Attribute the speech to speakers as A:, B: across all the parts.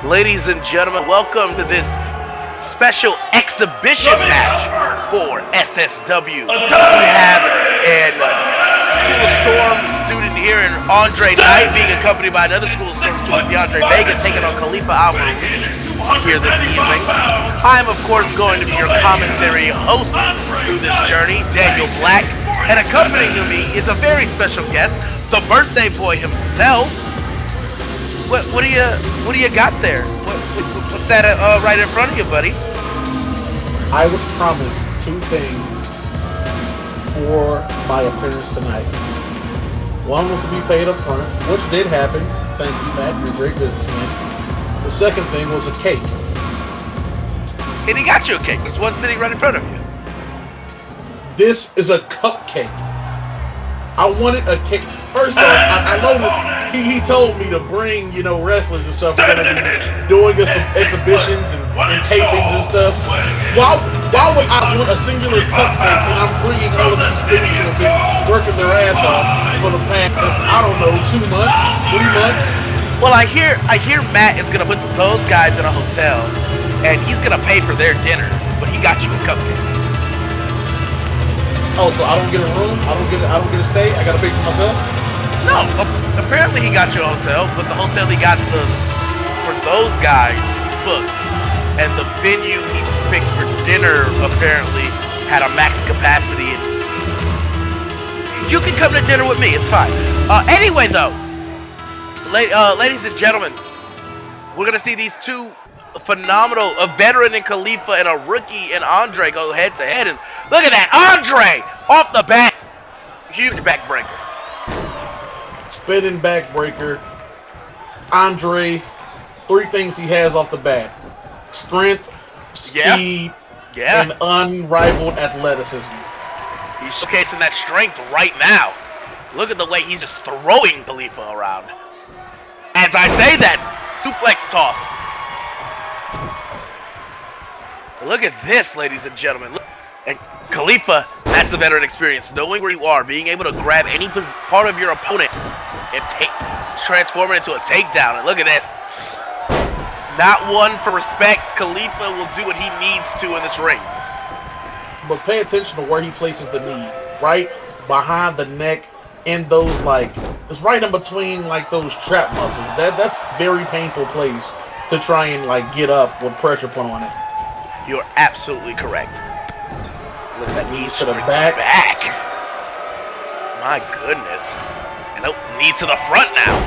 A: Ladies and gentlemen, welcome to this special exhibition match for SSW. We have an School of Storm student here in Andre Knight being accompanied by another School of Storm student, DeAndre Vega, taking on Khalifa here this evening. I'm, of course, going to be your commentary host through this journey, Daniel Black, and accompanying me is a very special guest, the birthday boy himself. What do you got there? What's that right in front of you, buddy?
B: I was promised two things for my appearance tonight. One was to be paid up front, which did happen. Thank you, Matt. You're a great businessman. The second thing was a cake.
A: And he got you a cake. There's one sitting right in front of you.
B: This is a cupcake. I wanted a cake. First off, I know that he told me to bring, wrestlers and stuff. We're going to be doing some exhibitions and tapings and stuff. Why would I want a singular cupcake and I'm bringing all of these students who have been working their ass off for the past, 2 months, 3 months?
A: Well, I hear Matt is going to put those guys in a hotel and he's going to pay for their dinner, but he got you a cupcake.
B: Oh, so I don't get a room? I don't get a stay? I gotta pay for myself?
A: No, apparently he got you a hotel, but the hotel he got for those guys booked, and the venue he picked for dinner apparently had a max capacity. And you can come to dinner with me, it's fine. Anyway, though, ladies and gentlemen, we're gonna see these two phenomenal, a veteran in Khalifa and a rookie in Andre go head to head, and look at that, Andre off the bat, huge backbreaker.
B: Spinning backbreaker. Andre, three things he has off the bat: strength, speed, and unrivaled athleticism.
A: He's showcasing that strength right now. Look at the way he's just throwing Khalifa around. As I say that, suplex toss. Look at this, ladies and gentlemen. Look. And Khalifa, that's the veteran experience. Knowing where you are, being able to grab any part of your opponent and transform it into a takedown. And look at this. Not one for respect. Khalifa will do what he needs to in this ring.
B: But pay attention to where he places the knee. Right behind the neck, and those it's right in between those trap muscles. That's a very painful place to try and get up with pressure put on it.
A: You're absolutely correct. Look at that knees
B: to the back.
A: My goodness. And knees to the front now.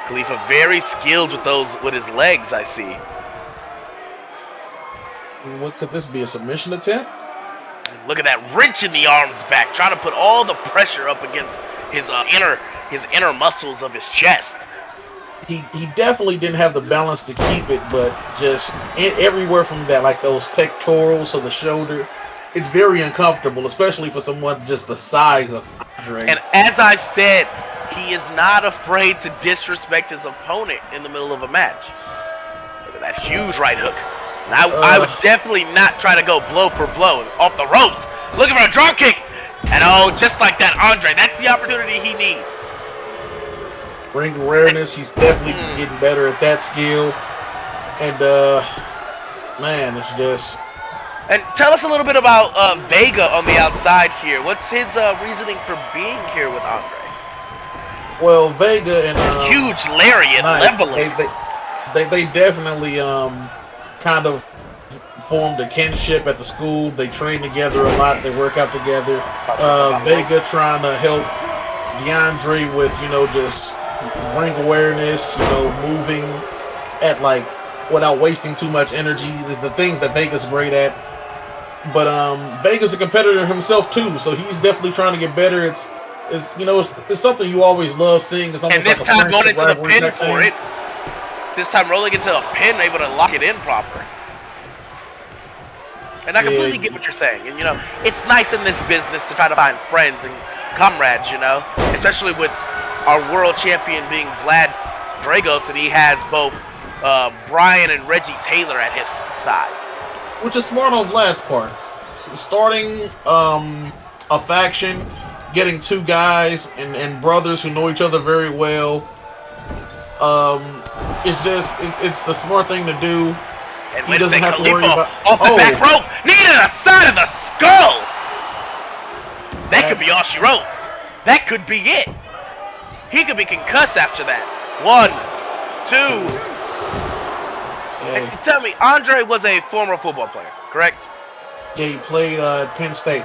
A: Khalifa very skilled with his legs, I see.
B: What could this be, a submission attempt?
A: And look at that wrench in the arms back, trying to put all the pressure up against his inner muscles of his chest.
B: He definitely didn't have the balance to keep it, but just everywhere from that, those pectorals to the shoulder, it's very uncomfortable, especially for someone just the size of Andre.
A: And as I said, he is not afraid to disrespect his opponent in the middle of a match. Look at that huge right hook. And I would definitely not try to go blow for blow off the ropes. Looking for a drop kick. And just like that, Andre, that's the opportunity he needs.
B: Ring awareness, he's definitely getting better at that skill. And, man, it's just...
A: And tell us a little bit about Vega on the outside here. What's his reasoning for being here with Andre?
B: Well, Vega and...
A: huge lariat leveling.
B: They definitely kind of formed a kinship at the school. They train together a lot. They work out together. Vega trying to help DeAndre with, just... ring awareness, moving at without wasting too much energy, the things that Vega's great at. But Vega's a competitor himself too, so he's definitely trying to get better. It's something you always love seeing. It's almost
A: and this time going into the pin for
B: it.
A: This time rolling into a pin, able to lock it in proper. And I completely get what you're saying. And it's nice in this business to try to find friends and comrades, especially with our world champion being Vlad Dragos, and he has both Brian and Reggie Taylor at his side.
B: Which is smart on Vlad's part. Starting a faction, getting two guys and brothers who know each other very well, It's the smart thing to do.
A: And
B: He
A: wait a
B: doesn't
A: second,
B: have to worry
A: Khalifa
B: about.
A: off the back rope, knee to the side of the skull. That could be all she wrote. That could be it. He could be concussed after that. 1, 2.
B: Hey.
A: And tell me, Andre was a former football player, correct?
B: Yeah, he played at Penn State.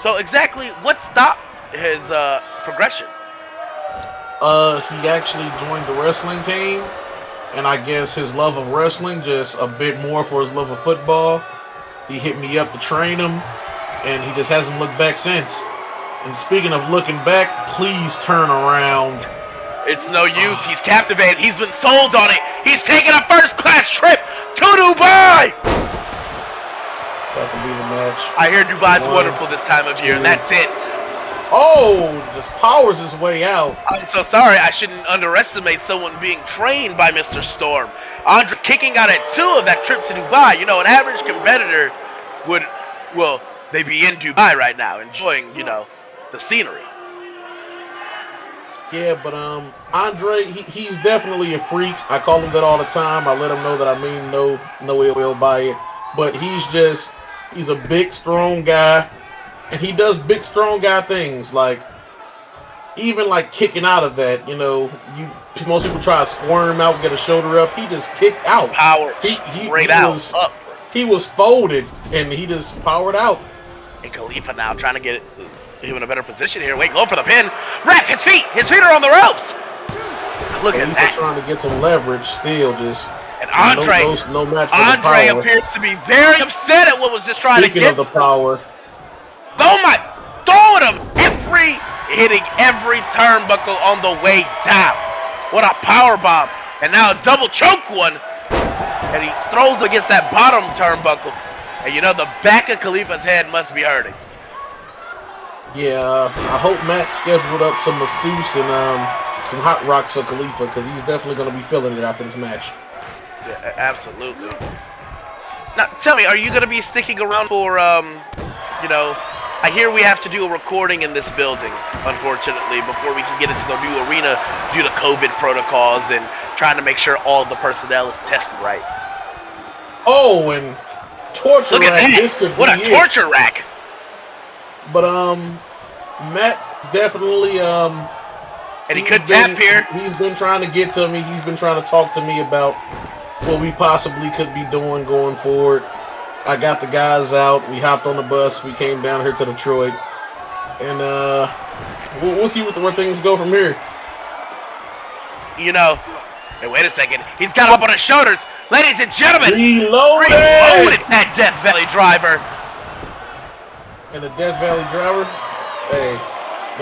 A: So exactly what stopped his progression?
B: He actually joined the wrestling team, and I guess his love of wrestling just a bit more for his love of football. He hit me up to train him, and he just hasn't looked back since. And speaking of looking back, please turn around.
A: It's no use. He's captivated. He's been sold on it. He's taking a first-class trip to Dubai.
B: That could be the match.
A: I hear Dubai's wonderful this time of year, and that's it.
B: Oh, just powers his way out.
A: I'm so sorry. I shouldn't underestimate someone being trained by Mr. Storm. Andre kicking out at 2 of that trip to Dubai. You know, an average competitor would, well, they'd be in Dubai right now, enjoying, you know, the scenery.
B: Yeah, but Andre, he's definitely a freak. I call him that all the time. I let him know that I mean no ill will by it. But he's a big, strong guy, and he does big, strong guy things. Like, even like kicking out of that, you know, most people try to squirm out, get a shoulder up. He just kicked out.
A: Power straight out. Up.
B: He was folded, and he just powered out.
A: And Khalifa now trying to get him in a better position here. Wait, go for the pin. Wrap his feet. His feet are on the ropes. Look at that.
B: Trying to get some leverage still, just.
A: And Andre,
B: no match for
A: Andre
B: the power.
A: appears to be very upset at what was just trying
B: Speaking
A: to get
B: of the power.
A: Oh my, throwing him hitting every turnbuckle on the way down. What a power bomb. And now a double choke one. And he throws against that bottom turnbuckle. And you know the back of Khalifa's head must be hurting.
B: Yeah, I hope Matt scheduled up some masseuse and some hot rocks for Khalifa, because he's definitely going to be feeling it after this match.
A: Yeah, absolutely. Now, tell me, are you going to be sticking around for, you know, I hear we have to do a recording in this building, unfortunately, before we can get into the new arena due to COVID protocols and trying to make sure all the personnel is tested right.
B: Oh, and torture
A: Look at
B: rack.
A: that. What a torture rack.
B: But Matt definitely
A: and he could tap here.
B: He's been trying to get to me. He's been trying to talk to me about what we possibly could be doing going forward. I got the guys out. We hopped on the bus. We came down here to Detroit, and we'll see where things go from here.
A: You know, hey, wait a second. He's got up on his shoulders, ladies and gentlemen.
B: Reloaded
A: that Death Valley driver.
B: And the Death Valley driver, hey,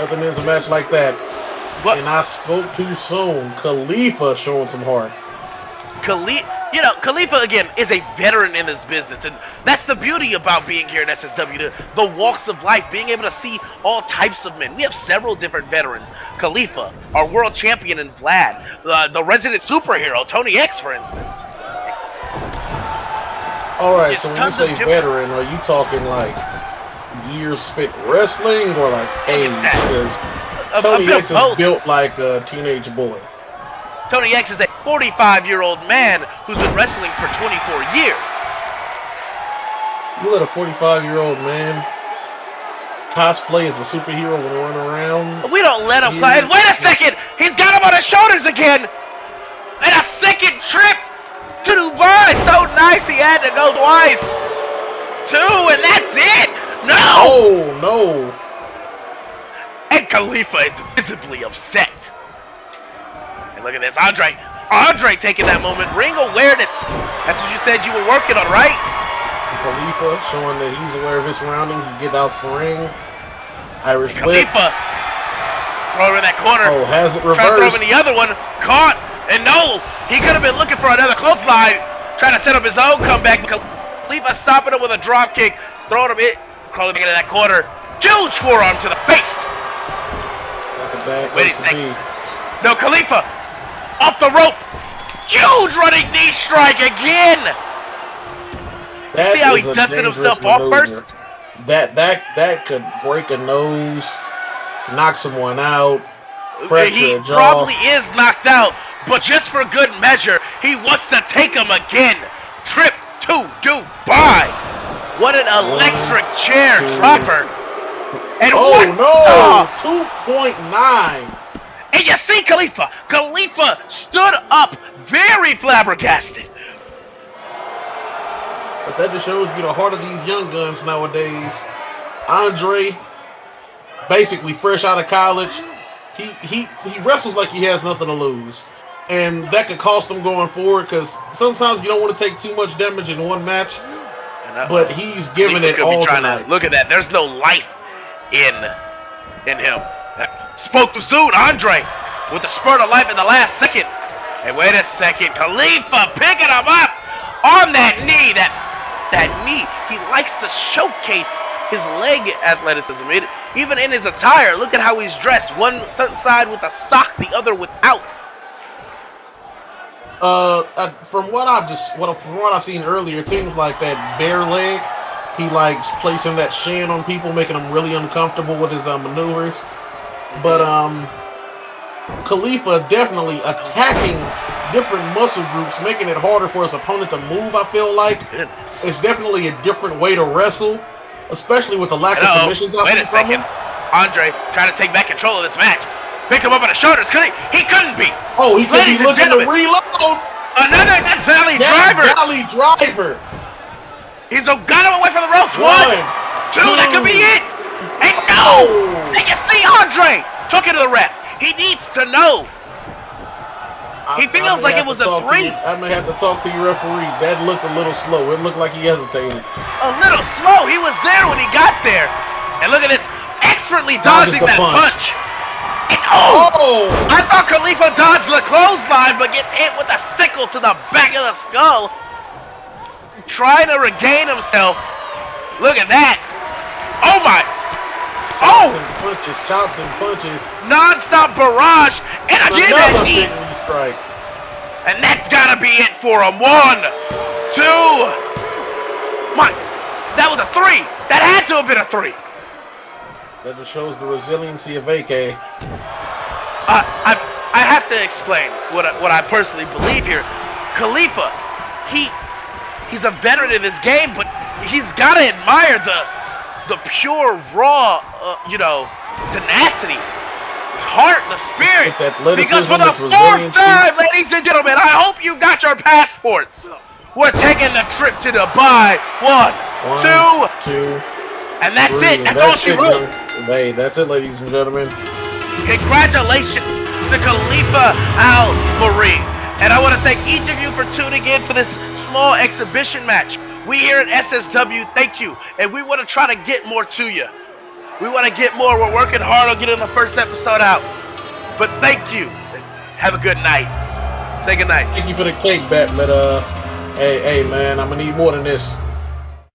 B: nothing is a match like that. What? And I spoke too soon. Khalifa showing some heart.
A: Khalifa, again, is a veteran in this business. And that's the beauty about being here in SSW, the walks of life, being able to see all types of men. We have several different veterans. Khalifa, our world champion in Vlad, the resident superhero, Tony X, for instance.
B: All right, so when you say veteran, are you talking like years spent wrestling or like age? Because Tony X is built like a teenage boy.
A: Tony X is a 45-year-old man who's been wrestling for 24 years.
B: You let a 45-year-old man cosplay as a superhero and run around?
A: We don't let him play. Wait a second! He's got him on his shoulders again! And a second trip to Dubai! So nice he had to go twice! 2, and that's it! No!
B: Oh, no.
A: And Khalifa is visibly upset. And look at this, Andre taking that moment. Ring awareness. That's what you said you were working on, right?
B: Khalifa showing that he's aware of his surroundings. He get out the ring. Irish whip.
A: Khalifa throw him in that corner.
B: Oh, has it reversed?
A: Trying to throw him in the other one. Caught. And no, he could have been looking for another clothesline. Trying to set up his own comeback. Khalifa stopping him with a drop kick. Throwing him in. Crawling back into that corner. Huge forearm to the face.
B: That's a bad place to be.
A: No, Khalifa. Off the rope. Huge running knee strike again. See how he dusted himself off first?
B: That could break a nose, knock someone out, fracture a jaw.
A: He probably is knocked out, but just for good measure, he wants to take him again. Trip to Dubai. What an electric chair dropper. And
B: oh
A: what?
B: no! 2.9.
A: And you see Khalifa. Khalifa stood up very flabbergasted.
B: But that just shows you the heart of these young guns nowadays. Andre, basically fresh out of college, he wrestles like he has nothing to lose. And that could cost him going forward because sometimes you don't want to take too much damage in one match. But he's giving it all tonight.
A: Look at that. There's no life in him. Spoke too soon. Andre with the spurt of life in the last second. And wait a second. Khalifa picking him up on that knee. That knee. He likes to showcase his leg athleticism. Even in his attire, look at how he's dressed. One side with a sock, the other without.
B: From what I've seen earlier, it seems like that bare leg, he likes placing that shin on people, making them really uncomfortable with his maneuvers. But Khalifa definitely attacking different muscle groups, making it harder for his opponent to move. I feel like it's definitely a different way to wrestle, especially with the lack of submissions I see from him.
A: Andre trying to take back control of this match. Picked him up on the shoulders. He couldn't be.
B: Oh, he could be looking to reload.
A: Another Valley Driver.
B: Valley Driver.
A: He's got him away from the ropes. One, two. That could be it. And no, they can see Andre took it to the ref. He needs to know. He feels like it was a 3.
B: I may have to talk to your referee. That looked a little slow. It looked like he hesitated.
A: A little slow. He was there when he got there. And look at this, expertly dodging that punch. And I thought Khalifa dodged the clothesline, but gets hit with a sickle to the back of the skull. Trying to regain himself. Look at that. Oh my.
B: Chops and punches.
A: Non-stop barrage. And again that knee.
B: Strike.
A: And that's gotta be it for him. 1, 2. That was a 3. That had to have been a 3.
B: That just shows the resiliency of AK.
A: I have to explain what I personally believe here. Khalifa, he's a veteran in this game, but he's got to admire the pure raw, tenacity, heart, the spirit. Because for the 4th time, ladies and gentlemen, I hope you got your passports. We're taking the trip to Dubai. 1, 2. And that's 3. That's all she wrote.
B: Hey, that's it, ladies and gentlemen.
A: Congratulations to Khalifa Marri. And I want to thank each of you for tuning in for this small exhibition match. We here at SSW, thank you. And we want to try to get more to you. We want to get more. We're working hard on getting the first episode out. But thank you. Have a good night. Say good night.
B: Thank you for the cake, Bat, but hey, man, I'm going to need more than this.